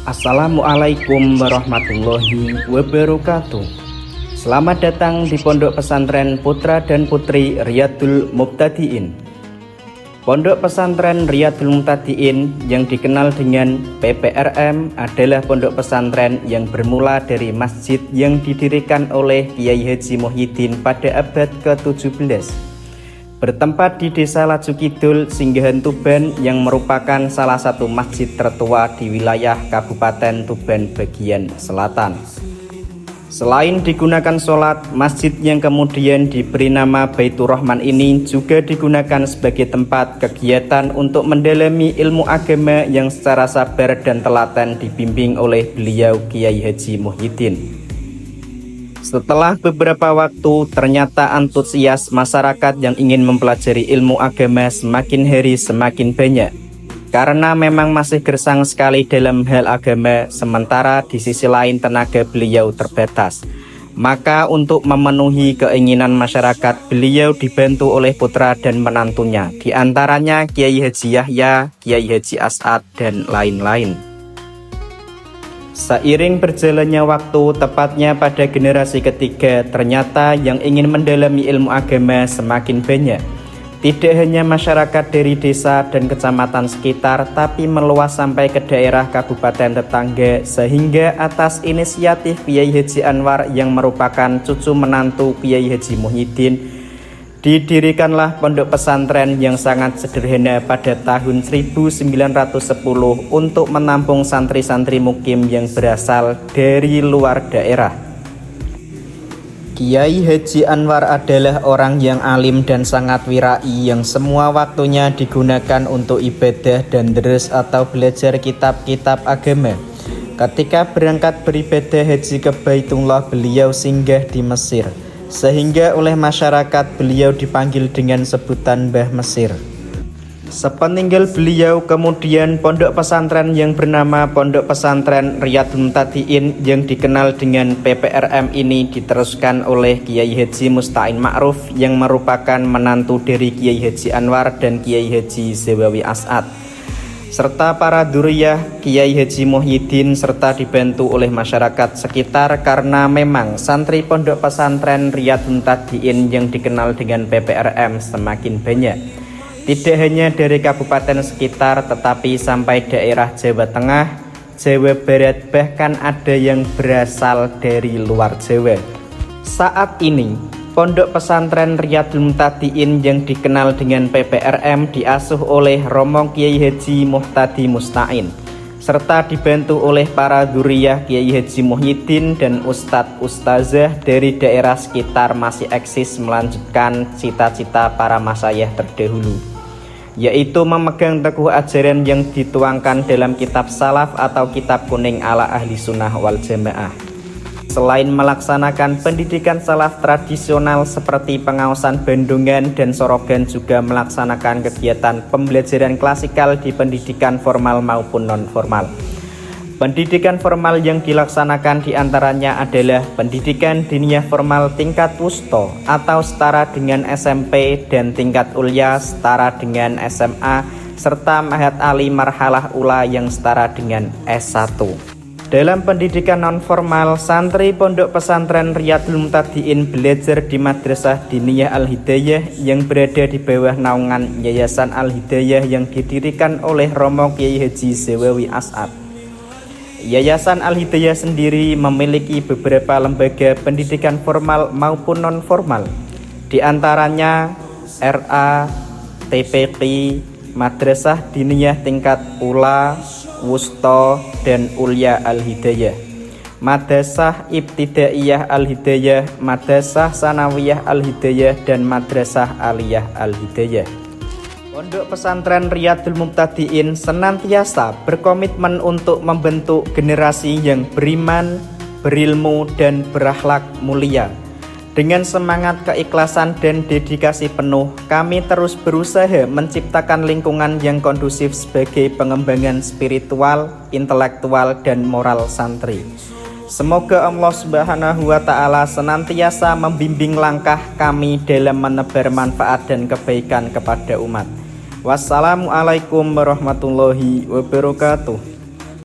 Assalamualaikum warahmatullahi wabarakatuh. Selamat datang di Pondok Pesantren Putra dan Putri Riyadul Mubtadiin. Pondok Pesantren Riyadul Mubtadiin yang dikenal dengan PPRM adalah pondok pesantren yang bermula dari masjid yang didirikan oleh Kiai Haji Muhyiddin pada abad ke-17. Bertempat di Desa Laju Kidul, Singgahan Tuban yang merupakan salah satu masjid tertua di wilayah Kabupaten Tuban bagian selatan. Selain digunakan sholat, masjid yang kemudian diberi nama Baitur Rahman ini juga digunakan sebagai tempat kegiatan untuk mendalami ilmu agama yang secara sabar dan telaten dibimbing oleh beliau Kiai Haji Muhyiddin. Setelah beberapa waktu, ternyata antusias masyarakat yang ingin mempelajari ilmu agama semakin hari semakin banyak. Karena memang masih gersang sekali dalam hal agama, sementara di sisi lain tenaga beliau terbatas. Maka untuk memenuhi keinginan masyarakat, beliau dibantu oleh putra dan menantunya, di antaranya Kiai Haji Yahya, Kiai Haji As'ad, dan lain-lain. Seiring berjalannya waktu, tepatnya pada generasi ketiga, ternyata yang ingin mendalami ilmu agama semakin banyak. Tidak hanya masyarakat dari desa dan kecamatan sekitar, tapi meluas sampai ke daerah kabupaten tetangga, sehingga atas inisiatif Kiai Haji Anwar yang merupakan cucu menantu Kiai Haji Muhyiddin, didirikanlah pondok pesantren yang sangat sederhana pada tahun 1910 untuk menampung santri-santri mukim yang berasal dari luar daerah. Kiai Haji Anwar adalah orang yang alim dan sangat wirai yang semua waktunya digunakan untuk ibadah dan deres atau belajar kitab-kitab agama. Ketika berangkat beribadah haji ke Baitullah, beliau singgah di Mesir, sehingga oleh masyarakat beliau dipanggil dengan sebutan Mbah Mesir. Sepeninggal beliau, kemudian pondok pesantren yang bernama Pondok Pesantren Riyadul Mubtadiin yang dikenal dengan PPRM ini diteruskan oleh Kiai Haji Musta'in Ma'ruf yang merupakan menantu dari Kiai Haji Anwar dan Kiai Haji Zawawi As'ad, serta para dzurriyyah Kiai Haji Muhyiddin, serta dibantu oleh masyarakat sekitar karena memang santri pondok pesantren Riyadul Mubtadiin yang dikenal dengan PPRM semakin banyak. Tidak hanya dari kabupaten sekitar, tetapi sampai daerah Jawa Tengah, Jawa Barat, bahkan ada yang berasal dari luar Jawa. Saat ini, Pondok Pesantren Riyadul Mubtadiin yang dikenal dengan PPRM diasuh oleh Romo Kiai Haji Muhtadi Musta'in, serta dibantu oleh para dzurriyyah Kiai Haji Muhyiddin dan ustadz-ustazah dari daerah sekitar masih eksis melanjutkan cita-cita para masyayikh terdahulu, yaitu memegang teguh ajaran yang dituangkan dalam kitab salaf atau kitab kuning ala ahli sunnah wal jamaah. Selain melaksanakan pendidikan salaf tradisional seperti pengaosan Bandungan dan Sorogan, juga melaksanakan kegiatan pembelajaran klasikal di pendidikan formal maupun non-formal. Pendidikan formal yang dilaksanakan diantaranya adalah pendidikan diniyah formal tingkat wusta atau setara dengan SMP, dan tingkat ulya setara dengan SMA, serta Ma'had Ali Marhalah Ula yang setara dengan S1. Dalam pendidikan non-formal, santri Pondok Pesantren Riyadul Mubtadiin belajar di Madrasah Diniyah Al-Hidayah yang berada di bawah naungan Yayasan Al-Hidayah yang didirikan oleh Romo Kiai Haji Zawawi As'ad. Yayasan Al-Hidayah sendiri memiliki beberapa lembaga pendidikan formal maupun non-formal, di antaranya RA, TPQ, Madrasah Diniyah tingkat Ula, Wusta, dan Ulya Al-Hidayah, Madrasah Ibtidaiyah Al-Hidayah, Madrasah Sanawiyah Al-Hidayah, dan Madrasah Aliyah Al-Hidayah. Pondok Pesantren Riyadul Mubtadiin senantiasa berkomitmen untuk membentuk generasi yang beriman, berilmu, dan berakhlak mulia. Dengan semangat keikhlasan dan dedikasi penuh, kami terus berusaha menciptakan lingkungan yang kondusif sebagai pengembangan spiritual, intelektual, dan moral santri. Semoga Allah Subhanahu wa Ta'ala senantiasa membimbing langkah kami dalam menebar manfaat dan kebaikan kepada umat. Wassalamualaikum warahmatullahi wabarakatuh.